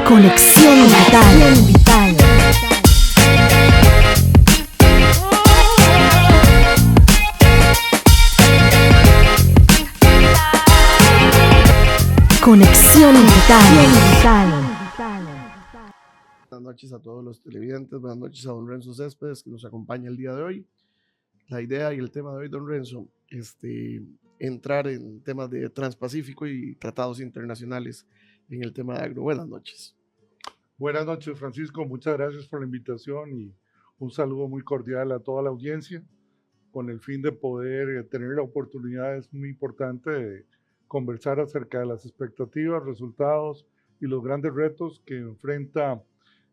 Conexión Vital. Conexión Vital. Buenas noches a todos los televidentes, buenas noches a don Renzo Céspedes que nos acompaña el día de hoy. La idea y el tema de hoy, don Renzo, entrar en temas de Transpacífico y tratados internacionales en el tema de agro. Buenas noches. Buenas noches, Francisco. Muchas gracias por la invitación y un saludo muy cordial a toda la audiencia con el fin de poder tener la oportunidad, es muy importante, de conversar acerca de las expectativas, resultados y los grandes retos que enfrenta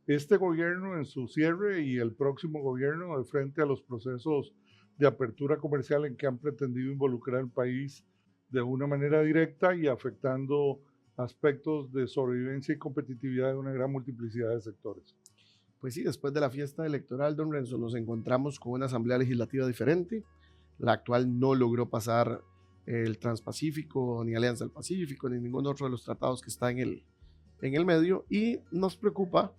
este gobierno en su cierre y el próximo gobierno de frente a los procesos de apertura comercial en que han pretendido involucrar al país de una manera directa y afectando aspectos de sobrevivencia y competitividad de una gran multiplicidad de sectores. Pues sí, después de la fiesta electoral, don Renzo, nos encontramos con una asamblea legislativa diferente. La actual no logró pasar el Transpacífico, ni Alianza del Pacífico, ni ningún otro de los tratados que está en el medio, y nos preocupa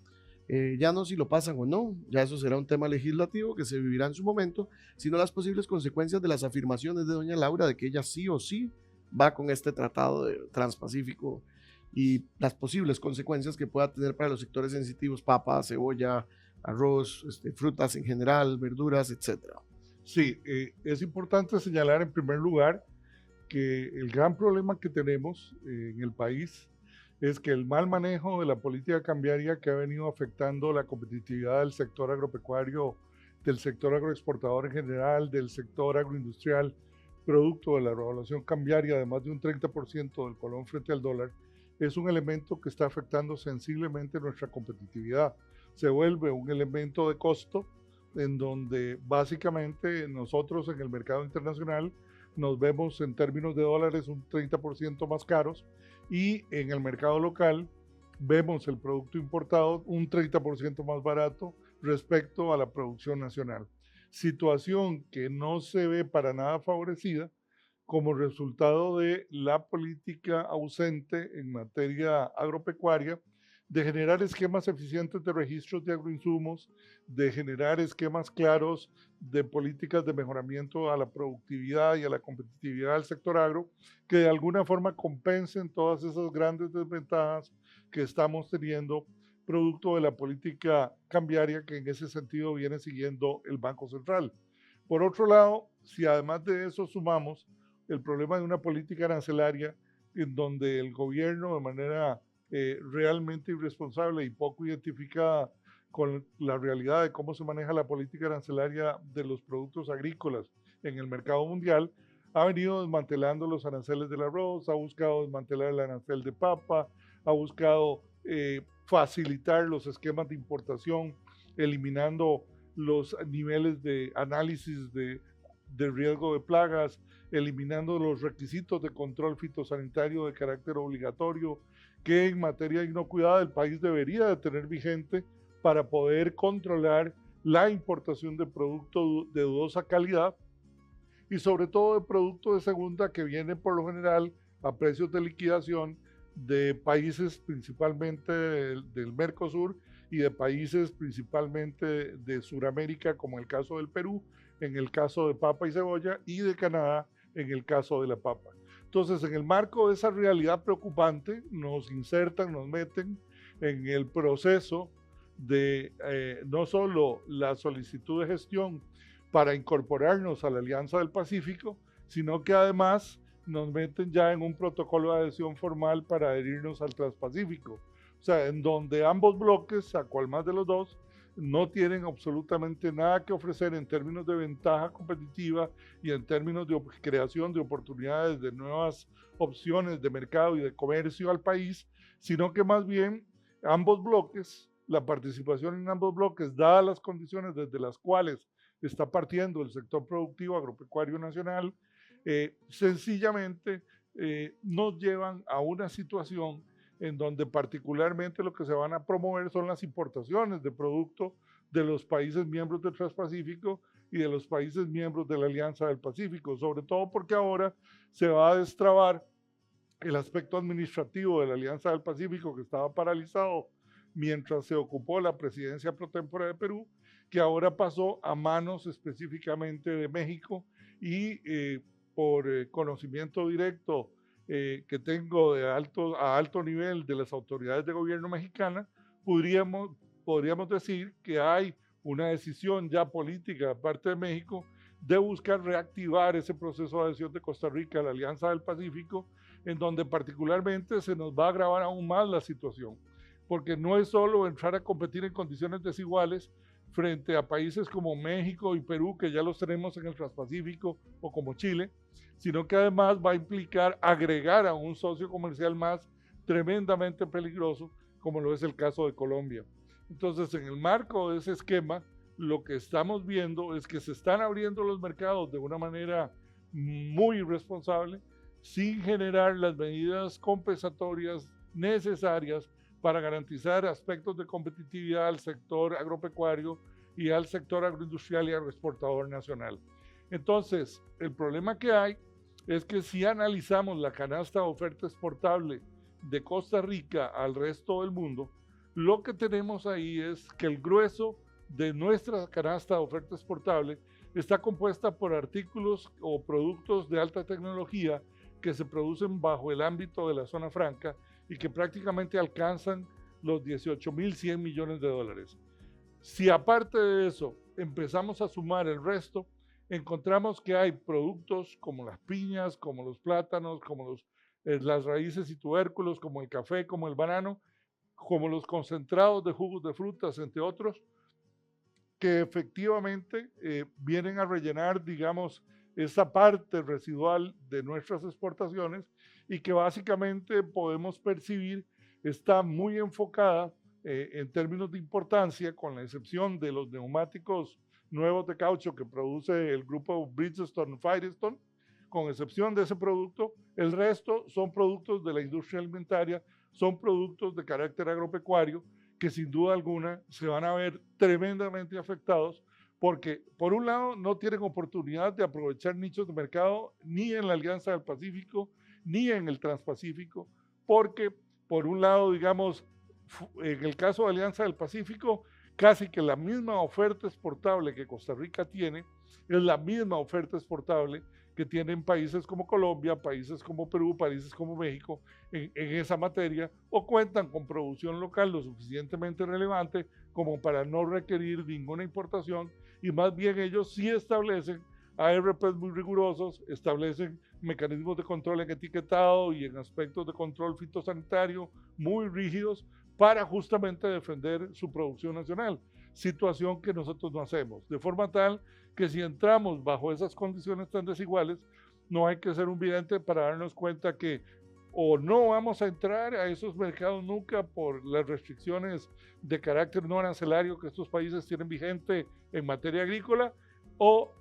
ya no si lo pasan o no, ya eso será un tema legislativo que se vivirá en su momento, sino las posibles consecuencias de las afirmaciones de doña Laura de que ella sí o sí va con este tratado de Transpacífico y las posibles consecuencias que pueda tener para los sectores sensitivos, papa, cebolla, arroz, frutas en general, verduras, etc. Sí, es importante señalar en primer lugar que el gran problema que tenemos en el país es que el mal manejo de la política cambiaria que ha venido afectando la competitividad del sector agropecuario, del sector agroexportador en general, del sector agroindustrial, producto de la revaluación cambiaria de más de un 30% del colón frente al dólar, es un elemento que está afectando sensiblemente nuestra competitividad. Se vuelve un elemento de costo en donde básicamente nosotros en el mercado internacional nos vemos en términos de dólares un 30% más caros y en el mercado local vemos el producto importado un 30% más barato respecto a la producción nacional. Situación que no se ve para nada favorecida como resultado de la política ausente en materia agropecuaria, de generar esquemas eficientes de registros de agroinsumos, de generar esquemas claros de políticas de mejoramiento a la productividad y a la competitividad del sector agro, que de alguna forma compensen todas esas grandes desventajas que estamos teniendo producto de la política cambiaria que en ese sentido viene siguiendo el Banco Central. Por otro lado, si además de eso sumamos el problema de una política arancelaria en donde el gobierno de manera realmente irresponsable y poco identificada con la realidad de cómo se maneja la política arancelaria de los productos agrícolas en el mercado mundial, ha venido desmantelando los aranceles del arroz, ha buscado desmantelar el arancel de papa, ha buscado facilitar los esquemas de importación, eliminando los niveles de análisis de riesgo de plagas, eliminando los requisitos de control fitosanitario de carácter obligatorio, que en materia de inocuidad el país debería de tener vigente para poder controlar la importación de productos de dudosa calidad y sobre todo de productos de segunda que vienen por lo general a precios de liquidación de países principalmente del Mercosur y de países principalmente de Sudamérica, como el caso del Perú, en el caso de papa y cebolla, y de Canadá en el caso de la papa. Entonces, en el marco de esa realidad preocupante, nos insertan, nos meten en el proceso de no solo la solicitud de gestión para incorporarnos a la Alianza del Pacífico, sino que además nos meten ya en un protocolo de adhesión formal para adherirnos al Transpacífico. O sea, en donde ambos bloques, a cual más de los dos, no tienen absolutamente nada que ofrecer en términos de ventaja competitiva y en términos de creación de oportunidades de nuevas opciones de mercado y de comercio al país, sino que más bien ambos bloques, la participación en ambos bloques, dadas las condiciones desde las cuales está partiendo el sector productivo agropecuario nacional, sencillamente nos llevan a una situación en donde particularmente lo que se van a promover son las importaciones de producto de los países miembros del Transpacífico y de los países miembros de la Alianza del Pacífico, sobre todo porque ahora se va a destrabar el aspecto administrativo de la Alianza del Pacífico que estaba paralizado mientras se ocupó la presidencia pro tempore de Perú, que ahora pasó a manos específicamente de México y por conocimiento directo que tengo a alto nivel de las autoridades de gobierno mexicana, podríamos decir que hay una decisión ya política de parte de México de buscar reactivar ese proceso de adhesión de Costa Rica a la Alianza del Pacífico, en donde particularmente se nos va a agravar aún más la situación, porque no es solo entrar a competir en condiciones desiguales frente a países como México y Perú, que ya los tenemos en el Transpacífico, o como Chile, sino que además va a implicar agregar a un socio comercial más tremendamente peligroso, como lo es el caso de Colombia. Entonces, en el marco de ese esquema, lo que estamos viendo es que se están abriendo los mercados de una manera muy irresponsable, sin generar las medidas compensatorias necesarias para garantizar aspectos de competitividad al sector agropecuario y al sector agroindustrial y agroexportador nacional. Entonces, el problema que hay es que si analizamos la canasta de oferta exportable de Costa Rica al resto del mundo, lo que tenemos ahí es que el grueso de nuestra canasta de oferta exportable está compuesta por artículos o productos de alta tecnología que se producen bajo el ámbito de la zona franca y que prácticamente alcanzan los 18.100 millones de dólares. Si aparte de eso empezamos a sumar el resto, encontramos que hay productos como las piñas, como los plátanos, como las raíces y tubérculos, como el café, como el banano, como los concentrados de jugos de frutas, entre otros, que efectivamente vienen a rellenar, digamos, esa parte residual de nuestras exportaciones y que básicamente podemos percibir está muy enfocada en términos de importancia, con la excepción de los neumáticos nuevos de caucho que produce el grupo Bridgestone Firestone. Con excepción de ese producto, el resto son productos de la industria alimentaria, son productos de carácter agropecuario, que sin duda alguna se van a ver tremendamente afectados porque, por un lado, no tienen oportunidad de aprovechar nichos de mercado ni en la Alianza del Pacífico ni en el Transpacífico, porque, por un lado, digamos, en el caso de Alianza del Pacífico, casi que la misma oferta exportable que Costa Rica tiene es la misma oferta exportable que tienen países como Colombia, países como Perú, países como México en esa materia, o cuentan con producción local lo suficientemente relevante como para no requerir ninguna importación, y más bien ellos sí establecen ARPs muy rigurosos, establecen mecanismos de control en etiquetado y en aspectos de control fitosanitario muy rígidos para justamente defender su producción nacional, situación que nosotros no hacemos, de forma tal que si entramos bajo esas condiciones tan desiguales, no hay que ser un vidente para darnos cuenta que o no vamos a entrar a esos mercados nunca por las restricciones de carácter no arancelario que estos países tienen vigente en materia agrícola, o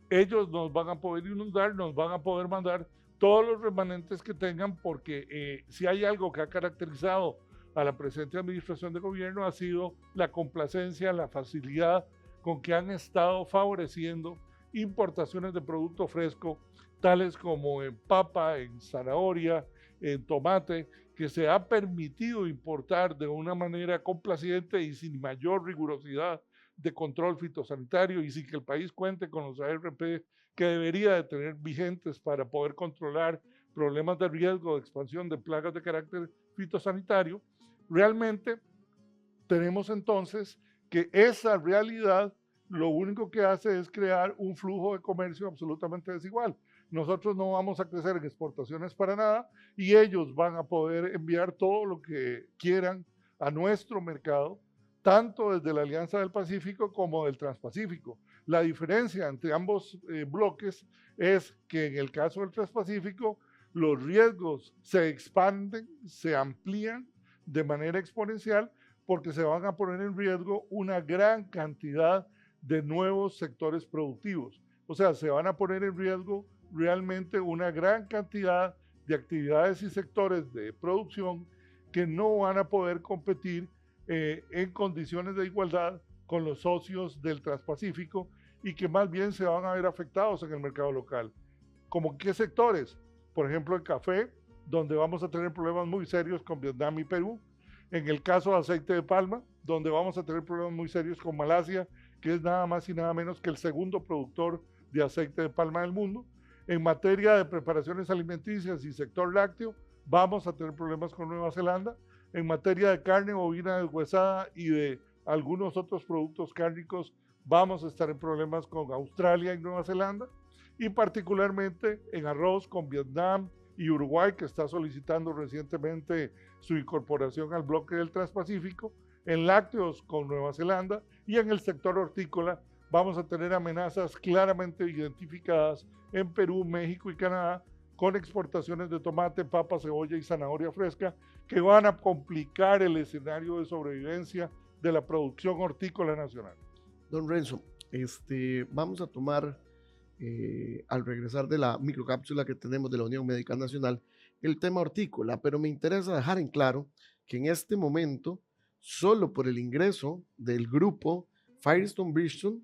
ellos nos van a poder inundar, nos van a poder mandar todos los remanentes que tengan, porque si hay algo que ha caracterizado a la presente administración de gobierno ha sido la complacencia, la facilidad con que han estado favoreciendo importaciones de producto fresco, tales como en papa, en zanahoria, en tomate, que se ha permitido importar de una manera complaciente y sin mayor rigurosidad de control fitosanitario y sin que el país cuente con los ARP que debería de tener vigentes para poder controlar problemas de riesgo de expansión de plagas de carácter fitosanitario. Realmente tenemos entonces que esa realidad lo único que hace es crear un flujo de comercio absolutamente desigual. Nosotros no vamos a crecer en exportaciones para nada y ellos van a poder enviar todo lo que quieran a nuestro mercado, tanto desde la Alianza del Pacífico como del Transpacífico. La diferencia entre ambos bloques es que en el caso del Transpacífico los riesgos se expanden, se amplían de manera exponencial porque se van a poner en riesgo una gran cantidad de nuevos sectores productivos. O sea, se van a poner en riesgo realmente una gran cantidad de actividades y sectores de producción que no van a poder competir en condiciones de igualdad con los socios del Transpacífico y que más bien se van a ver afectados en el mercado local. ¿Como qué sectores? Por ejemplo, el café, donde vamos a tener problemas muy serios con Vietnam y Perú. En el caso de aceite de palma, donde vamos a tener problemas muy serios con Malasia, que es nada más y nada menos que el segundo productor de aceite de palma del mundo. En materia de preparaciones alimenticias y sector lácteo, vamos a tener problemas con Nueva Zelanda. En materia de carne bovina deshuesada y de algunos otros productos cárnicos, vamos a estar en problemas con Australia y Nueva Zelanda. Y particularmente en arroz con Vietnam y Uruguay, que está solicitando recientemente su incorporación al bloque del Transpacífico. En lácteos con Nueva Zelanda y en el sector hortícola vamos a tener amenazas claramente identificadas en Perú, México y Canadá, con exportaciones de tomate, papa, cebolla y zanahoria fresca que van a complicar el escenario de sobrevivencia de la producción hortícola nacional. Don Renzo, vamos a tomar, al regresar de la microcápsula que tenemos de la Unión Médica Nacional, el tema hortícola, pero me interesa dejar en claro que en este momento, solo por el ingreso del grupo Firestone Bridgestone,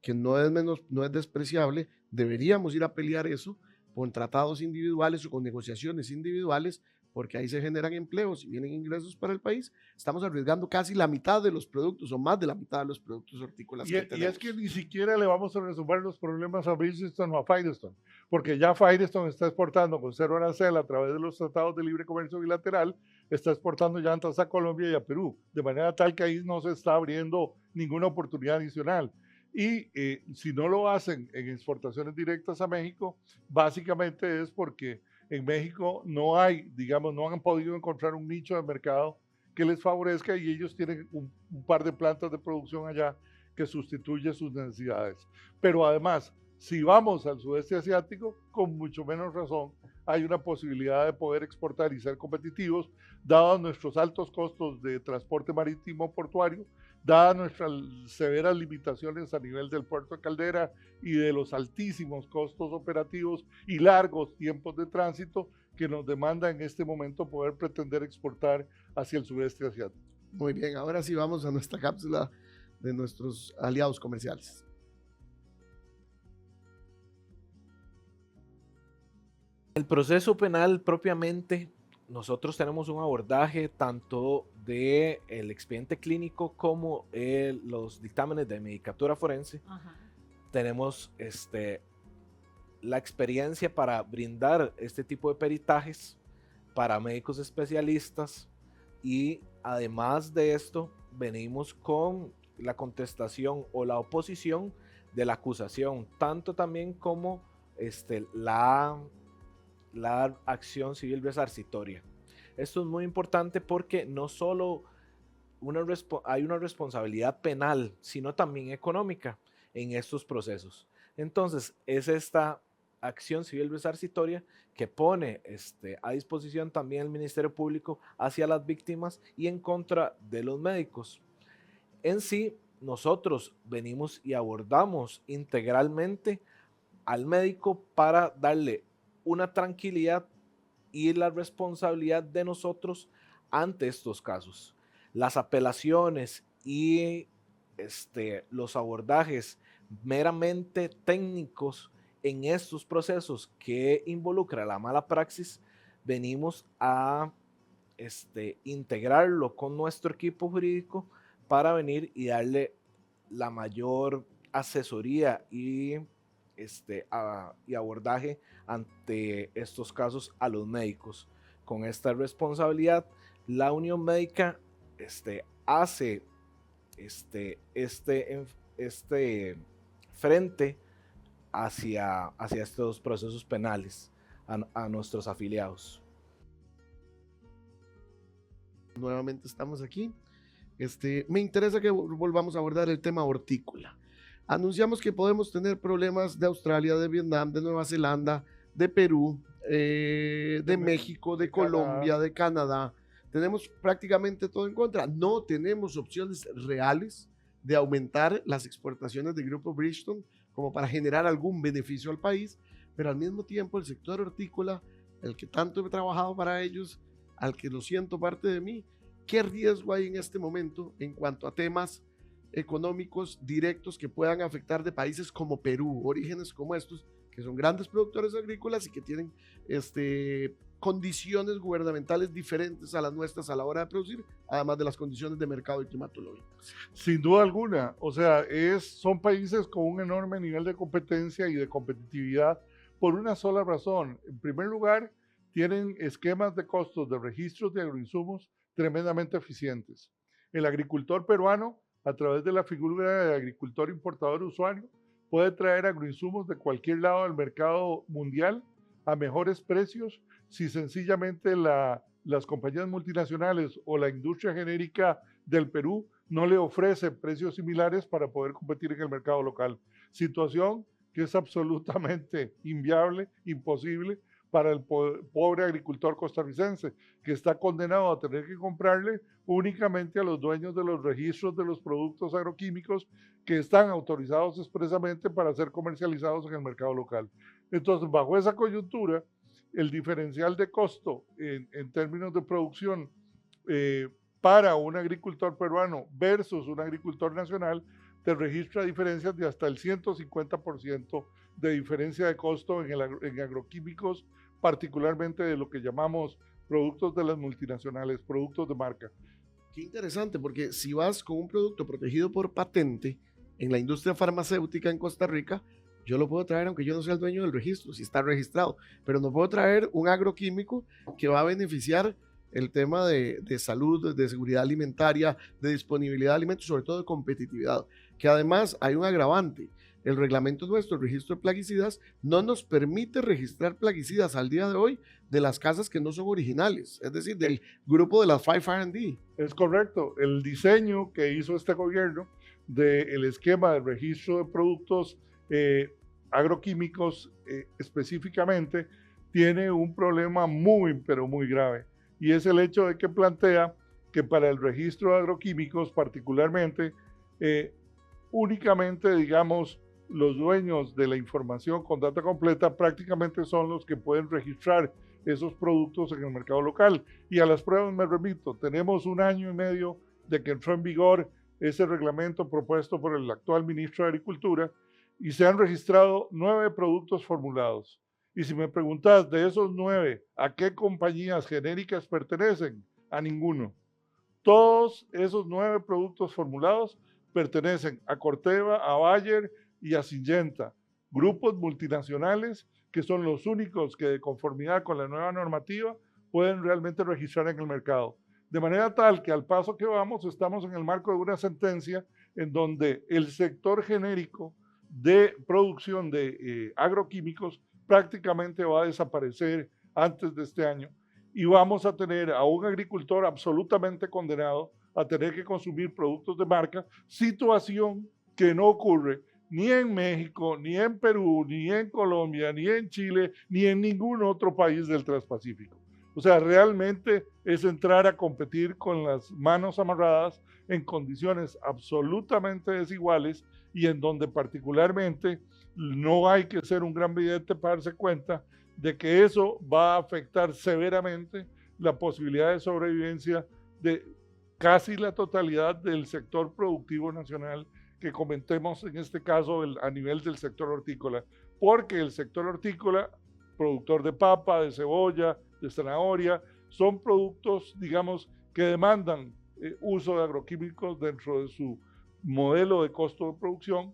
que no es despreciable, deberíamos ir a pelear eso con tratados individuales o con negociaciones individuales, porque ahí se generan empleos y vienen ingresos para el país. Estamos arriesgando casi la mitad de los productos o más de la mitad de los productos hortícolas que tenemos. Y es que ni siquiera le vamos a resolver los problemas a Bridgestone o a Firestone, porque ya Firestone está exportando con cero arancel a través de los tratados de libre comercio bilateral, está exportando llantas a Colombia y a Perú, de manera tal que ahí no se está abriendo ninguna oportunidad adicional. Y si no lo hacen en exportaciones directas a México, básicamente es porque en México no han podido encontrar un nicho de mercado que les favorezca y ellos tienen un par de plantas de producción allá que sustituye sus necesidades. Pero además, si vamos al sudeste asiático, con mucho menos razón, hay una posibilidad de poder exportar y ser competitivos, dados nuestros altos costos de transporte marítimo portuario, dadas nuestras severas limitaciones a nivel del puerto de Caldera y de los altísimos costos operativos y largos tiempos de tránsito que nos demanda en este momento poder pretender exportar hacia el sudeste asiático. Muy bien, ahora sí vamos a nuestra cápsula de nuestros aliados comerciales. El proceso penal propiamente, nosotros tenemos un abordaje tanto del expediente clínico como los dictámenes de medicatura forense. Ajá. Tenemos la experiencia para brindar este tipo de peritajes para médicos especialistas y además de esto venimos con la contestación o la oposición de la acusación, tanto también como la acción civil resarcitoria. Esto es muy importante porque no solo hay una responsabilidad penal, sino también económica en estos procesos. Entonces, es esta acción civil resarcitoria que pone a disposición también el Ministerio Público hacia las víctimas y en contra de los médicos. En sí, nosotros venimos y abordamos integralmente al médico para darle una tranquilidad y la responsabilidad de nosotros ante estos casos. Las apelaciones y los abordajes meramente técnicos en estos procesos que involucra la mala praxis, venimos a integrarlo con nuestro equipo jurídico para venir y darle la mayor asesoría y abordaje ante estos casos a los médicos. Con esta responsabilidad, la Unión Médica hace frente hacia estos procesos penales a nuestros afiliados. Nuevamente estamos aquí. Me interesa que volvamos a abordar el tema hortícola. Anunciamos que podemos tener problemas de Australia, de Vietnam, de Nueva Zelanda, de Perú, de México, de Colombia, de Canadá. Tenemos prácticamente todo en contra. No tenemos opciones reales de aumentar las exportaciones del grupo Bridgestone como para generar algún beneficio al país, pero al mismo tiempo el sector hortícola, el que tanto he trabajado para ellos, al que lo siento parte de mí, ¿qué riesgo hay en este momento en cuanto a temas económicos directos que puedan afectar de países como Perú, orígenes como estos, que son grandes productores agrícolas y que tienen condiciones gubernamentales diferentes a las nuestras a la hora de producir, además de las condiciones de mercado y climatológicas. Sin duda alguna, o sea, son países con un enorme nivel de competencia y de competitividad por una sola razón. En primer lugar, tienen esquemas de costos de registros de agroinsumos tremendamente eficientes. El agricultor peruano, a través de la figura de agricultor importador usuario, puede traer agroinsumos de cualquier lado del mercado mundial a mejores precios si sencillamente las compañías multinacionales o la industria genérica del Perú no le ofrece precios similares para poder competir en el mercado local. Situación que es absolutamente inviable, imposible para el pobre agricultor costarricense, que está condenado a tener que comprarle únicamente a los dueños de los registros de los productos agroquímicos que están autorizados expresamente para ser comercializados en el mercado local. Entonces, bajo esa coyuntura, el diferencial de costo en términos de producción para un agricultor peruano versus un agricultor nacional te registra diferencias de hasta el 150% de diferencia de costo en agroquímicos, particularmente de lo que llamamos productos de las multinacionales, productos de marca. Qué interesante, porque si vas con un producto protegido por patente en la industria farmacéutica en Costa Rica, yo lo puedo traer aunque yo no sea el dueño del registro, si está registrado, pero no puedo traer un agroquímico que va a beneficiar el tema de salud, de seguridad alimentaria, de disponibilidad de alimentos, sobre todo de competitividad, que además hay un agravante. El reglamento nuestro, el registro de plaguicidas, no nos permite registrar plaguicidas al día de hoy de las casas que no son originales, es decir, del grupo de las 5 R&D. Es correcto. El diseño que hizo este gobierno del esquema de registro de productos agroquímicos específicamente tiene un problema muy, pero muy grave. Y es el hecho de que plantea que para el registro de agroquímicos particularmente, únicamente, digamos, los dueños de la información con data completa prácticamente son los que pueden registrar esos productos en el mercado local. Y a las pruebas me remito, tenemos 1 año y medio de que entró en vigor ese reglamento propuesto por el actual ministro de Agricultura y se han registrado 9 productos formulados. Y si me preguntas de esos 9, ¿a qué compañías genéricas pertenecen? A ninguno. Todos esos 9 productos formulados pertenecen a Corteva, a Bayer y a Syngenta, grupos multinacionales que son los únicos que de conformidad con la nueva normativa pueden realmente registrar en el mercado. De manera tal que al paso que vamos estamos en el marco de una sentencia en donde el sector genérico de producción de agroquímicos prácticamente va a desaparecer antes de este año y vamos a tener a un agricultor absolutamente condenado a tener que consumir productos de marca, situación que no ocurre ni en México, ni en Perú, ni en Colombia, ni en Chile, ni en ningún otro país del Transpacífico. O sea, realmente es entrar a competir con las manos amarradas en condiciones absolutamente desiguales y en donde particularmente no hay que ser un gran vidente para darse cuenta de que eso va a afectar severamente la posibilidad de sobrevivencia de casi la totalidad del sector productivo nacional que comentemos en este caso a nivel del sector hortícola, porque el sector hortícola, productor de papa, de cebolla, de zanahoria, son productos, digamos, que demandan uso de agroquímicos dentro de su modelo de costo de producción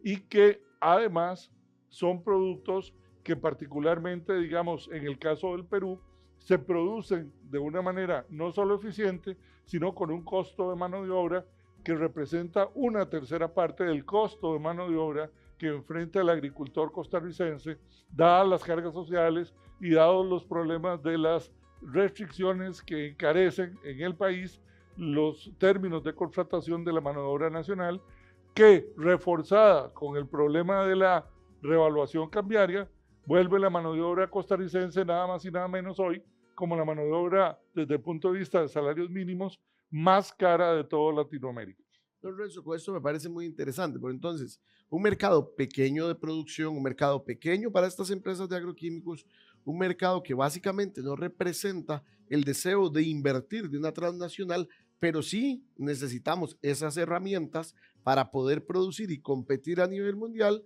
y que además son productos que particularmente, digamos, en el caso del Perú, se producen de una manera no solo eficiente, sino con un costo de mano de obra que representa 1/3 parte del costo de mano de obra que enfrenta el agricultor costarricense, dadas las cargas sociales y dados los problemas de las restricciones que encarecen en el país los términos de contratación de la mano de obra nacional, que reforzada con el problema de la revaluación cambiaria, vuelve la mano de obra costarricense nada más y nada menos hoy como la mano de obra desde el punto de vista de salarios mínimos más cara de toda Latinoamérica. Don Renzo, con esto me parece muy interesante, porque entonces un mercado pequeño de producción, un mercado pequeño para estas empresas de agroquímicos, un mercado que básicamente no representa el deseo de invertir de una transnacional, pero sí necesitamos esas herramientas para poder producir y competir a nivel mundial,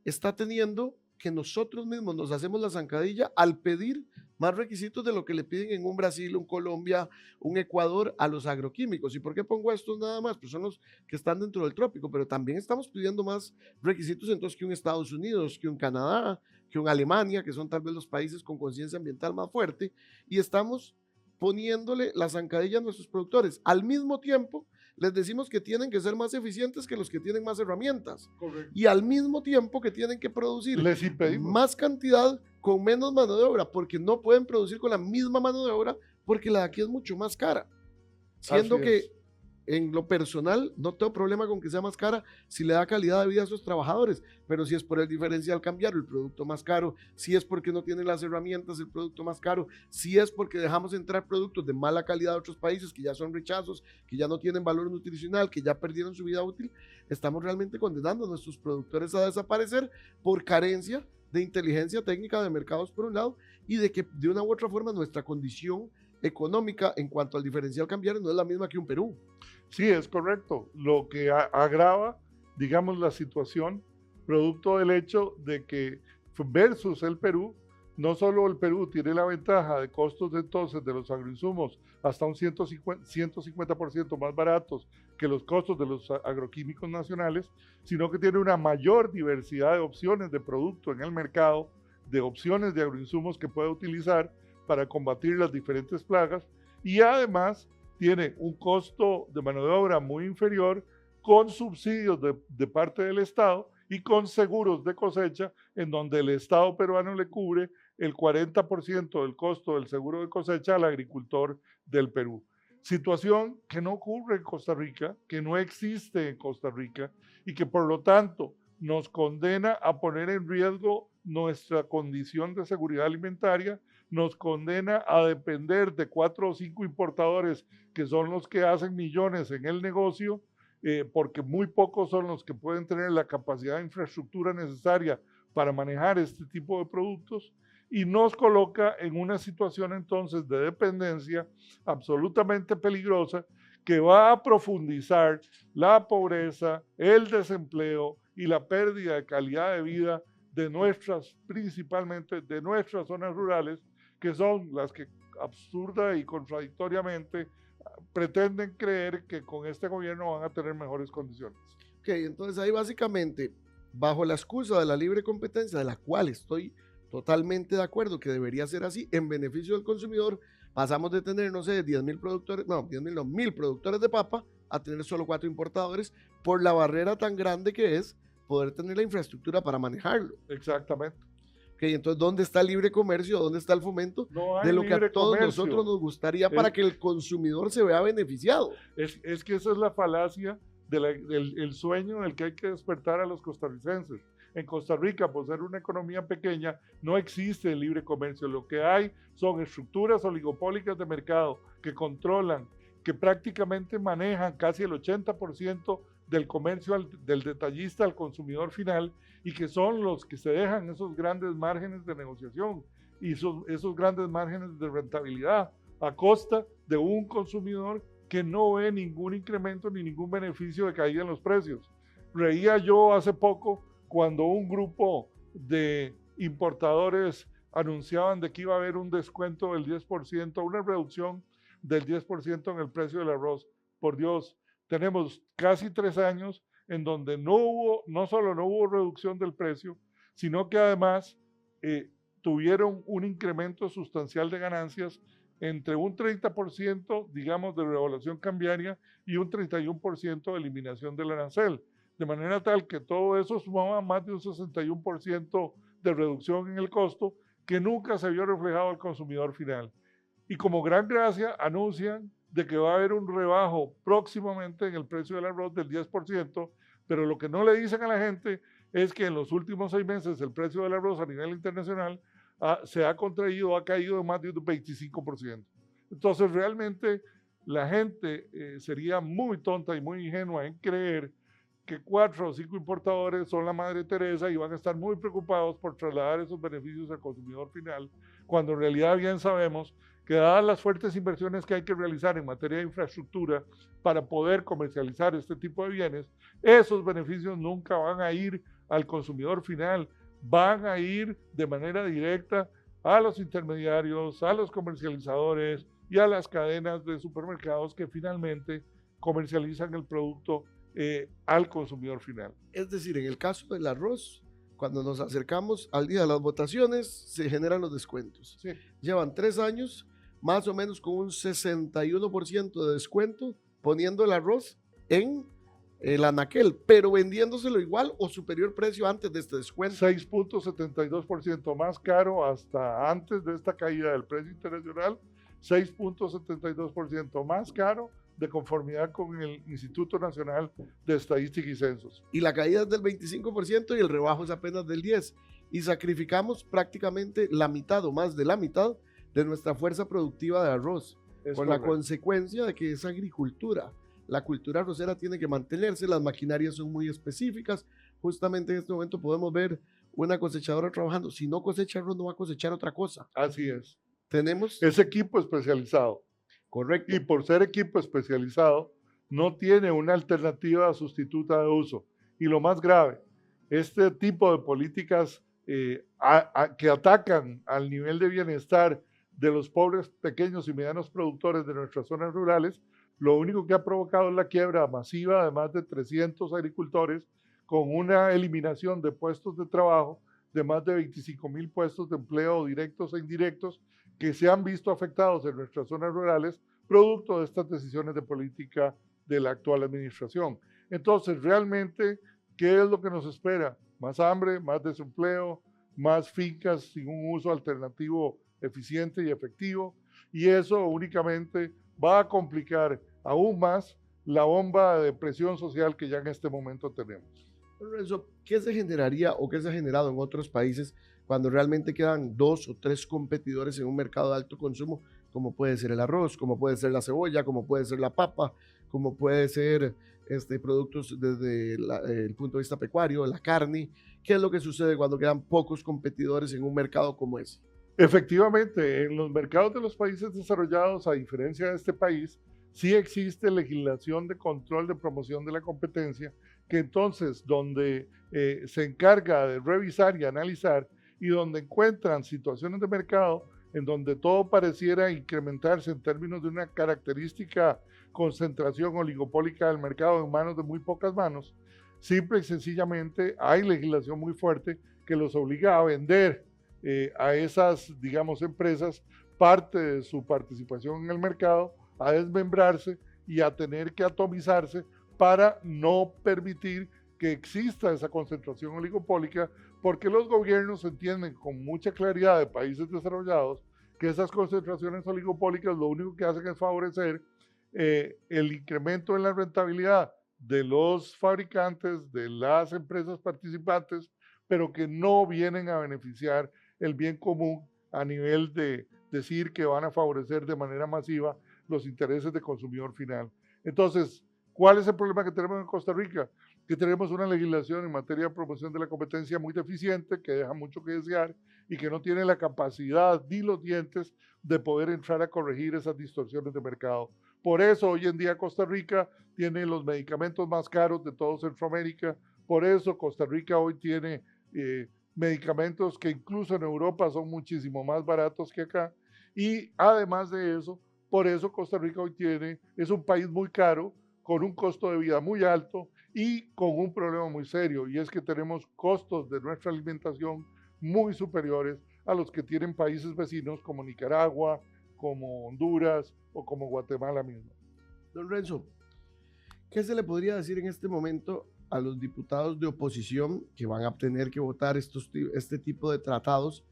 está teniendo que nosotros mismos nos hacemos la zancadilla al pedir más requisitos de lo que le piden en un Brasil, un Colombia, un Ecuador a los agroquímicos. ¿Y por qué pongo estos nada más? Pues son los que están dentro del trópico, pero también estamos pidiendo más requisitos entonces que un Estados Unidos, que un Canadá, que un Alemania, que son tal vez los países con conciencia ambiental más fuerte, y estamos poniéndole la zancadilla a nuestros productores. Al mismo tiempo, les decimos que tienen que ser más eficientes que los que tienen más herramientas. Correcto. Y al mismo tiempo que tienen que producir Les impedimos. más cantidad con menos mano de obra, porque no pueden producir con la misma mano de obra, porque la de aquí es mucho más cara. Siendo Así que es. en lo personal no tengo problema con que sea más cara si le da calidad de vida a esos trabajadores, pero si es por el diferencial cambiario, el producto más caro, si es porque no tienen las herramientas, el producto más caro, si es porque dejamos entrar productos de mala calidad de otros países que ya son rechazos, que ya no tienen valor nutricional, que ya perdieron su vida útil, estamos realmente condenando a nuestros productores a desaparecer por carencia de inteligencia técnica de mercados por un lado y de que de una u otra forma nuestra condición económica en cuanto al diferencial cambiario no es la misma que un Perú. Sí, es correcto. Lo que agrava, digamos, la situación, producto del hecho de que versus el Perú, no solo el Perú tiene la ventaja de costos entonces de los agroinsumos hasta un 150% más baratos que los costos de los agroquímicos nacionales, sino que tiene una mayor diversidad de opciones de producto en el mercado, de opciones de agroinsumos que puede utilizar para combatir las diferentes plagas, y además tiene un costo de mano de obra muy inferior, con subsidios de parte del Estado y con seguros de cosecha, en donde el Estado peruano le cubre el 40% del costo del seguro de cosecha al agricultor del Perú. Situación que no ocurre en Costa Rica, que no existe en Costa Rica y que por lo tanto nos condena a poner en riesgo nuestra condición de seguridad alimentaria, nos condena a depender de 4 o 5 importadores que son los que hacen millones en el negocio, porque muy pocos son los que pueden tener la capacidad de infraestructura necesaria para manejar este tipo de productos, y nos coloca en una situación entonces de dependencia absolutamente peligrosa que va a profundizar la pobreza, el desempleo y la pérdida de calidad de vida de nuestras, principalmente de nuestras zonas rurales, que son las que absurda y contradictoriamente pretenden creer que con este gobierno van a tener mejores condiciones. Ok, entonces ahí básicamente, bajo la excusa de la libre competencia, de la cual estoy totalmente de acuerdo que debería ser así, en beneficio del consumidor, pasamos de tener, no sé, 10,000 productores, no, 10,000 no, 1,000 productores de papa a tener solo 4 importadores por la barrera tan grande que es poder tener la infraestructura para manejarlo. Exactamente. Okay, entonces, ¿dónde está el libre comercio? ¿Dónde está el fomento No hay de lo que a libre todos comercio. nosotros nos gustaría para que el consumidor se vea beneficiado? Es que esa es la falacia del sueño en el que hay que despertar a los costarricenses. En Costa Rica, por ser una economía pequeña, no existe el libre comercio. Lo que hay son estructuras oligopólicas de mercado que controlan, que prácticamente manejan casi el 80% del comercio del detallista al consumidor final, y que son los que se dejan esos grandes márgenes de negociación y esos grandes márgenes de rentabilidad a costa de un consumidor que no ve ningún incremento ni ningún beneficio de caída en los precios. Reía yo hace poco cuando un grupo de importadores anunciaban de que iba a haber un descuento del 10%, una reducción del 10% en el precio del arroz. Por Dios, tenemos casi 3 años en donde no solo no hubo reducción del precio, sino que además tuvieron un incremento sustancial de ganancias entre un 30%, digamos, de revaluación cambiaria y un 31% de eliminación del arancel. De manera tal que todo eso sumaba más de un 61% de reducción en el costo que nunca se vio reflejado al consumidor final. Y como gran gracia anuncian de que va a haber un rebajo próximamente en el precio del arroz del 10%, pero lo que no le dicen a la gente es que en los últimos 6 meses el precio del arroz a nivel internacional se ha contraído, ha caído de más de un 25%. Entonces realmente la gente sería muy tonta y muy ingenua en creer que 4 o 5 importadores son la Madre Teresa y van a estar muy preocupados por trasladar esos beneficios al consumidor final, cuando en realidad bien sabemos que dadas las fuertes inversiones que hay que realizar en materia de infraestructura para poder comercializar este tipo de bienes, esos beneficios nunca van a ir al consumidor final, van a ir de manera directa a los intermediarios, a los comercializadores y a las cadenas de supermercados que finalmente comercializan el producto al consumidor final. Es decir, en el caso del arroz, cuando nos acercamos al día de las votaciones, se generan los descuentos. Sí. Llevan 3 años, más o menos con un 61% de descuento, poniendo el arroz en el anaquel, pero vendiéndoselo igual o superior precio antes de este descuento. 6.72% más caro hasta antes de esta caída del precio internacional, 6.72% más caro de conformidad con el Instituto Nacional de Estadística y Censos. Y la caída es del 25% y el rebajo es apenas del 10%. Y sacrificamos prácticamente la mitad o más de la mitad de nuestra fuerza productiva de arroz, con la consecuencia de que es agricultura. La cultura arrocera tiene que mantenerse, las maquinarias son muy específicas. Justamente en este momento podemos ver una cosechadora trabajando. Si no cosecha arroz, no va a cosechar otra cosa. Así es. Tenemos... Es equipo especializado. Correcto. Y por ser equipo especializado, no tiene una alternativa sustituta de uso. Y lo más grave, este tipo de políticas que atacan al nivel de bienestar de los pobres, pequeños y medianos productores de nuestras zonas rurales, lo único que ha provocado es la quiebra masiva de más de 300 agricultores, con una eliminación de puestos de trabajo de más de 25,000 puestos de empleo directos e indirectos que se han visto afectados en nuestras zonas rurales producto de estas decisiones de política de la actual administración. Entonces, realmente, ¿qué es lo que nos espera? Más hambre, más desempleo, más fincas sin un uso alternativo eficiente y efectivo, y eso únicamente va a complicar aún más la bomba de presión social que ya en este momento tenemos. Lorenzo, ¿qué se generaría o qué se ha generado en otros países cuando realmente quedan 2 o 3 competidores en un mercado de alto consumo, como puede ser el arroz, como puede ser la cebolla, como puede ser la papa, como puede ser productos desde el punto de vista pecuario, la carne? ¿Qué es lo que sucede cuando quedan pocos competidores en un mercado como ese? Efectivamente, en los mercados de los países desarrollados, a diferencia de este país, sí existe legislación de control de promoción de la competencia, que entonces donde se encarga de revisar y analizar y donde encuentran situaciones de mercado en donde todo pareciera incrementarse en términos de una característica concentración oligopólica del mercado en manos de muy pocas manos, simple y sencillamente hay legislación muy fuerte que los obliga a vender a esas, digamos, empresas parte de su participación en el mercado, a desmembrarse y a tener que atomizarse para no permitir que exista esa concentración oligopólica, porque los gobiernos entienden con mucha claridad de países desarrollados que esas concentraciones oligopólicas lo único que hacen es favorecer el incremento en la rentabilidad de los fabricantes, de las empresas participantes, pero que no vienen a beneficiar el bien común a nivel de decir que van a favorecer de manera masiva los intereses del consumidor final. Entonces, ¿cuál es el problema que tenemos en Costa Rica? Que tenemos una legislación en materia de promoción de la competencia muy deficiente, que deja mucho que desear y que no tiene la capacidad ni los dientes de poder entrar a corregir esas distorsiones de mercado. Por eso hoy en día Costa Rica tiene los medicamentos más caros de todo Centroamérica, por eso Costa Rica hoy tiene medicamentos que incluso en Europa son muchísimo más baratos que acá, y además de eso, por eso Costa Rica hoy es un país muy caro, con un costo de vida muy alto y con un problema muy serio, y es que tenemos costos de nuestra alimentación muy superiores a los que tienen países vecinos como Nicaragua, como Honduras o como Guatemala mismo. Don Renzo, ¿qué se le podría decir en este momento a los diputados de oposición que van a tener que votar este tipo de tratados?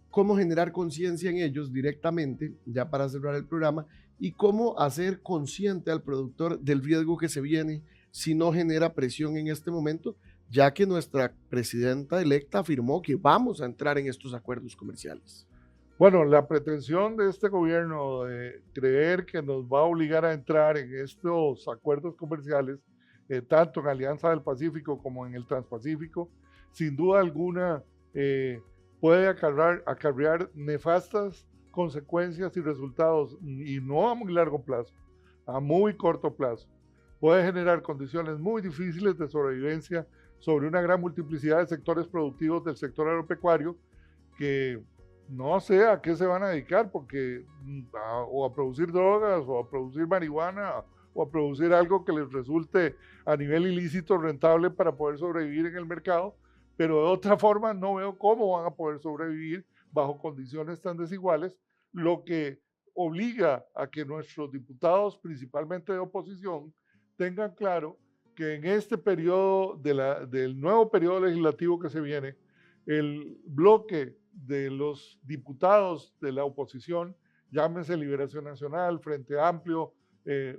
¿Cómo generar conciencia en ellos directamente, ya para cerrar el programa, y cómo hacer consciente al productor del riesgo que se viene si no genera presión en este momento, ya que nuestra presidenta electa afirmó que vamos a entrar en estos acuerdos comerciales? Bueno, la pretensión de este gobierno de creer que nos va a obligar a entrar en estos acuerdos comerciales, tanto en Alianza del Pacífico como en el Transpacífico, sin duda alguna puede acarrear nefastas consecuencias y resultados, y no a muy largo plazo, a muy corto plazo. Puede generar condiciones muy difíciles de sobrevivencia sobre una gran multiplicidad de sectores productivos del sector agropecuario que no sé a qué se van a dedicar, porque o a producir drogas, o a producir marihuana, o a producir algo que les resulte a nivel ilícito rentable para poder sobrevivir en el mercado, pero de otra forma no veo cómo van a poder sobrevivir bajo condiciones tan desiguales, lo que obliga a que nuestros diputados, principalmente de oposición, tengan claro que en este periodo del nuevo periodo legislativo que se viene, el bloque de los diputados de la oposición, llámese Liberación Nacional, Frente Amplio,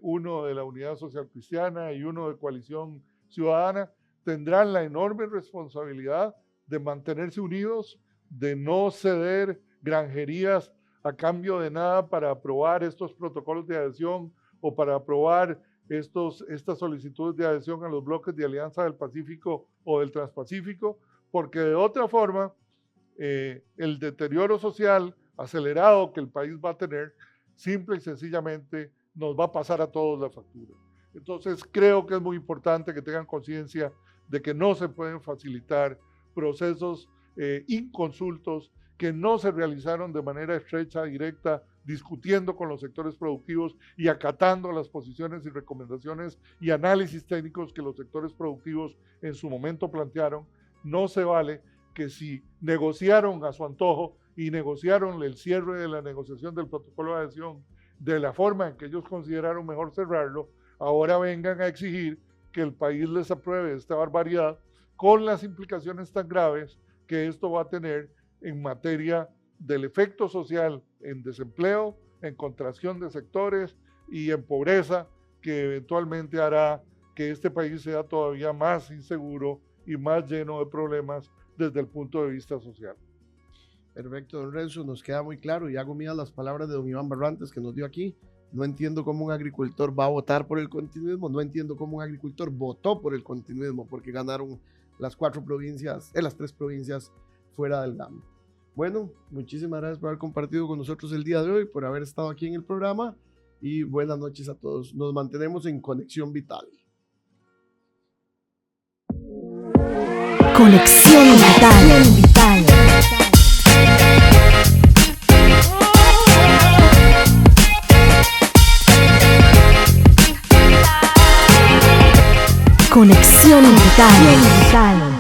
uno de la Unidad Social Cristiana y uno de Coalición Ciudadana, tendrán la enorme responsabilidad de mantenerse unidos, de no ceder granjerías a cambio de nada para aprobar estos protocolos de adhesión o para aprobar estas solicitudes de adhesión a los bloques de Alianza del Pacífico o del Transpacífico, porque de otra forma el deterioro social acelerado que el país va a tener, simple y sencillamente nos va a pasar a todos la factura. Entonces creo que es muy importante que tengan conciencia de que no se pueden facilitar procesos inconsultos que no se realizaron de manera estrecha, directa, discutiendo con los sectores productivos y acatando las posiciones y recomendaciones y análisis técnicos que los sectores productivos en su momento plantearon. No se vale que si negociaron a su antojo y negociaron el cierre de la negociación del protocolo de adhesión de la forma en que ellos consideraron mejor cerrarlo, ahora vengan a exigir que el país les apruebe esta barbaridad con las implicaciones tan graves que esto va a tener en materia del efecto social en desempleo, en contracción de sectores y en pobreza, que eventualmente hará que este país sea todavía más inseguro y más lleno de problemas desde el punto de vista social. Perfecto, don Renzo, nos queda muy claro y hago mías las palabras de don Iván Barrantes que nos dio aquí. No entiendo cómo un agricultor va a votar por el continuismo, no entiendo cómo un agricultor votó por el continuismo porque ganaron las 4 provincias, las 3 provincias fuera del GAM. Bueno, muchísimas gracias por haber compartido con nosotros el día de hoy, por haber estado aquí en el programa y buenas noches a todos. Nos mantenemos en Conexión Vital. Conexión Vital. Conexión Vital.